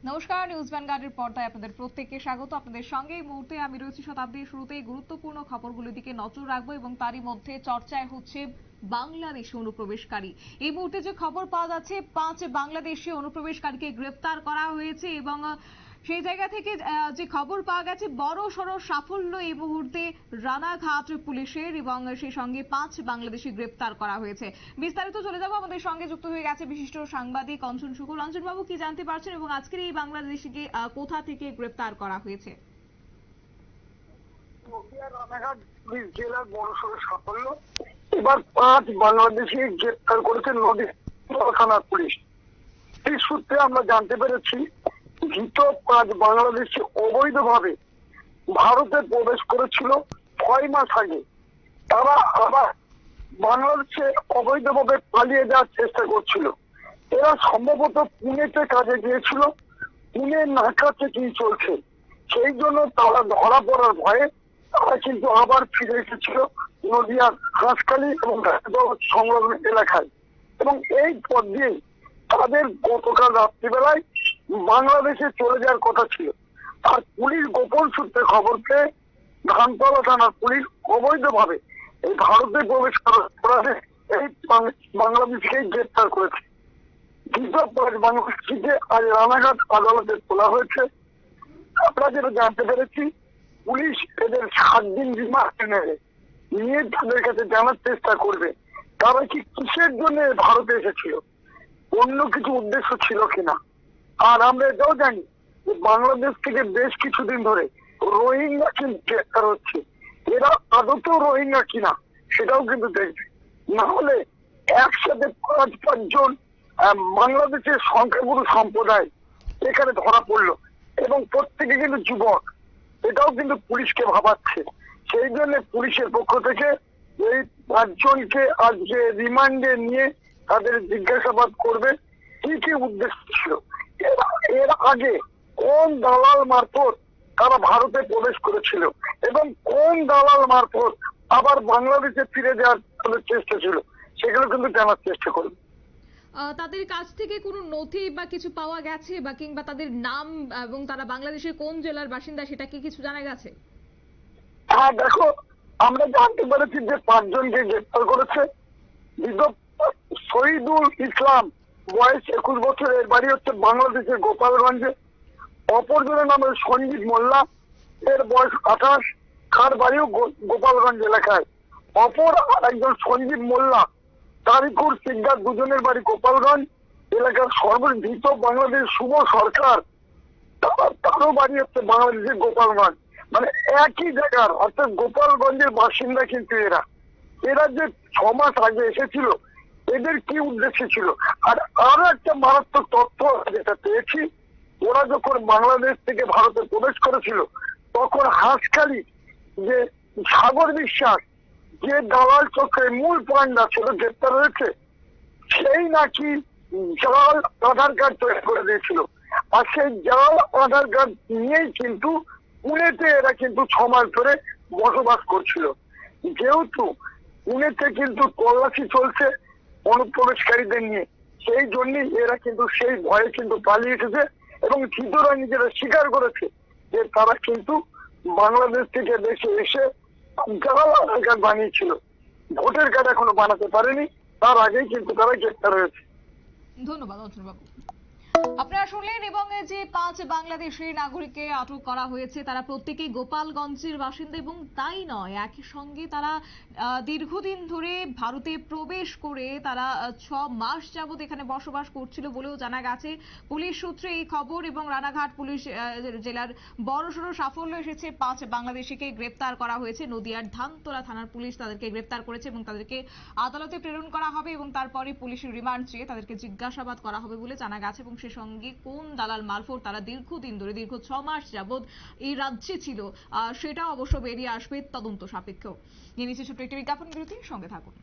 নমস্কার, নিউজ ভ্যানগার্ডের পর্দায় আপনাদের প্রত্যেককে স্বাগত। আপনাদের সঙ্গে এই মুহূর্তে আমি রয়েছি শতাব্দীর শুরুতেই গুরুত্বপূর্ণ খবরগুলোর দিকে নজর রাখবো এবং তারই মধ্যে চর্চায় হচ্ছে বাংলাদেশি অনুপ্রবেশকারী। এই মুহূর্তে যে খবর পাওয়া যাচ্ছে, 5 বাংলাদেশি অনুপ্রবেশকারীকে গ্রেপ্তার করা হয়েছে এবং সেই জায়গা থেকে যে খবর পাওয়া গেছে, বড় সড় সাফল্য এই মুহূর্তে রানাঘাট পুলিশের এবং সেই সঙ্গে 5 বাংলাদেশি গ্রেপ্তার করা হয়েছে। বিস্তারিত চলে যাবো, আমাদের সঙ্গে যুক্ত হয়ে গেছে বিশিষ্ট সাংবাদিক অঞ্জন শুকুর। অঞ্জন বাবু, কি জানতে পারছেন এবং আজকের এই বাংলাদেশিকে কোথা থেকে গ্রেপ্তার করা হয়েছে? রানাঘাট পুলিশ জেলার বড়সড় সাফল্য। এবার 5 বাংলাদেশি গ্রেপ্তার করেছে নদীয়া থানার পুলিশ। এই সূত্রে আমরা জানতে পেরেছি, ধৃত 5 বাংলাদেশি অবৈধভাবে ভারতে প্রবেশ করেছিল 6 মাস আগে। তারা আবার বাংলাদেশে অবৈধভাবে পালিয়ে যাওয়ার চেষ্টা করছিল। এরা সম্ভবত পুনেতে কাজে গিয়েছিল, পুনে নাকা চেকিং চলছে, সেই জন্য তারা ধরা পড়ার ভয়ে তারা কিন্তু আবার ফিরে এসেছিল নদীয়ার হাঁসখালি এবং সংলগ্ন এলাকায়। এবং এই পথ দিয়ে তাদের গতকাল রাত্রিবেলায় বাংলাদেশে চলে যাওয়ার কথা ছিল। আর পুলিশ গোপন সূত্রে খবর পেয়ে ধানতলা থানার পুলিশ অবৈধভাবে এই ভারতে প্রবেশ করার এই বাংলাদেশকে গ্রেপ্তার করেছে। বাংলাদেশকে আজ রানাঘাট আদালতে তোলা হয়েছে। আমরা যেটা জানতে পেরেছি, পুলিশ এদের 7 দিন রিমান্ডে নেবে, নিয়ে তাদের কাছে জানার চেষ্টা করবে তারা কি কিসের জন্য ভারতে এসেছিল, অন্য কিছু উদ্দেশ্য ছিল কিনা। আর আমরা এটাও জানি যে বাংলাদেশ থেকে বেশ কিছুদিন ধরে রোহিঙ্গা কিন্তু গ্রেপ্তার হচ্ছে। এরা আদতেও রোহিঙ্গা কিনা সেটাও কিন্তু দেখবে, না হলে একসাথে 5 জন বাংলাদেশের সংখ্যাগুরু সম্প্রদায় এখানে ধরা পড়লো এবং প্রত্যেকে কিন্তু যুবক। এটাও কিন্তু পুলিশকে ভাবাচ্ছে। সেই জন্য পুলিশের পক্ষ থেকে এই 5 জনকে আজকে রিমান্ডে নিয়ে তাদের জিজ্ঞাসাবাদ করবে কি কি উদ্দেশ্য ছিল, এর আগে কোন দালাল মারফত তারা ভারতে প্রবেশ করেছিল এবং কোন দালাল মারফত আবার বাংলাদেশে ফিরে যাওয়ার চেষ্টা ছিল, সেগুলো কিন্তু জানার চেষ্টা করবে। তাদের কাছ থেকে কোনো নথি বা কিছু পাওয়া গেছে বা কিংবা তাদের নাম এবং তারা বাংলাদেশের কোন জেলার বাসিন্দা সেটা কি কিছু জানা গেছে? হ্যাঁ দেখো, আমরা জানতে পেরেছি যে 5 জনকে গ্রেপ্তার করেছে। শহীদুল ইসলাম, বয়স 21 বছর, এর বাড়ি হচ্ছে বাংলাদেশের গোপালগঞ্জে। অপরজনের নাম সঞ্জিত মোল্লা, এর বয়স 28, তার বাড়িও গোপালগঞ্জ এলাকায়। অপর আরেকজন সঞ্জীব মোল্লা, তারিকুর সিকদার, দুজনের বাড়ি গোপালগঞ্জ এলাকার। সর্বধৃত বাংলাদেশ শুভ সরকার, তারও বাড়ি হচ্ছে বাংলাদেশের গোপালগঞ্জ, মানে একই জায়গার, অর্থাৎ গোপালগঞ্জের বাসিন্দা। কিন্তু এরা যে 6 মাস আগে এসেছিল, এদের কি উদ্দেশ্য ছিল? আর আরো একটা মারাত্মক তথ্য যেটা পেয়েছি, ওরা যখন বাংলাদেশ থেকে ভারতে প্রবেশ করেছিল তখন হাঁসখালি যে সাগর বিশ্বাস, যে দালাল চক্রের মূল পয়েন্টটা ছিল, গ্রেপ্তার হয়েছে, সেই নাকি জাল আধার কার্ড তৈরি করে দিয়েছিল। আর সেই জাল আধার কার্ড নিয়েই কিন্তু পুনেতে এরা কিন্তু 6 মাস ধরে বসবাস করছিল। যেহেতু পুনেতে কিন্তু তল্লাশি চলছে অনুপ্রবেশকারীদের নিয়ে, সেই জন্যই এরা কিন্তু সেই ভয়ে কিন্তু পালিয়ে এসেছে এবং ধৃতরা নিজেরা স্বীকার করেছে যে তারা কিন্তু বাংলাদেশ থেকে দেশে এসে জাল আধার কার্ড বানিয়েছিল, ভোটার কার্ড এখনো বানাতে পারেনি, তার আগেই কিন্তু তারা গ্রেপ্তার হয়েছে। ধন্যবাদ অঞ্জন বাবু। আপনারা শুনলেন এবং যে 5 বাংলাদেশি নাগরিককে আটক করা হয়েছে তারা প্রত্যেকেই গোপালগঞ্জের বাসিন্দা এবং তাই নয়, একই সঙ্গে তারা দীর্ঘদিন ধরে ভারতে প্রবেশ করে তারা 6 মাস যাবত এখানে বসবাস করছিল বলেও জানা গেছে পুলিশ সূত্রে এই খবর। এবং রানাঘাট পুলিশ জেলার বড়সড় সাফল্য এসেছে, 5 বাংলাদেশিকে গ্রেপ্তার করা হয়েছে। নদীয়ার ধানতলা থানার পুলিশ তাদেরকে গ্রেপ্তার করেছে এবং তাদেরকে আদালতে প্রেরণ করা হবে এবং তারপরে পুলিশের রিমান্ড চেয়ে তাদেরকে জিজ্ঞাসাবাদ করা হবে বলে জানা গেছে। এবং সে সঙ্গে কোন দালাল মারফত তারা দীর্ঘদিন ধরে, দীর্ঘ 6 মাস যাবৎ এই রাজ্যে ছিল, সেটা অবশ্য বেরিয়ে আসবে তদন্ত সাপেক্ষ। নিয়ে নিচ্ছে ছোট্ট একটি বিজ্ঞাপন বিরতি, সঙ্গে থাকুন।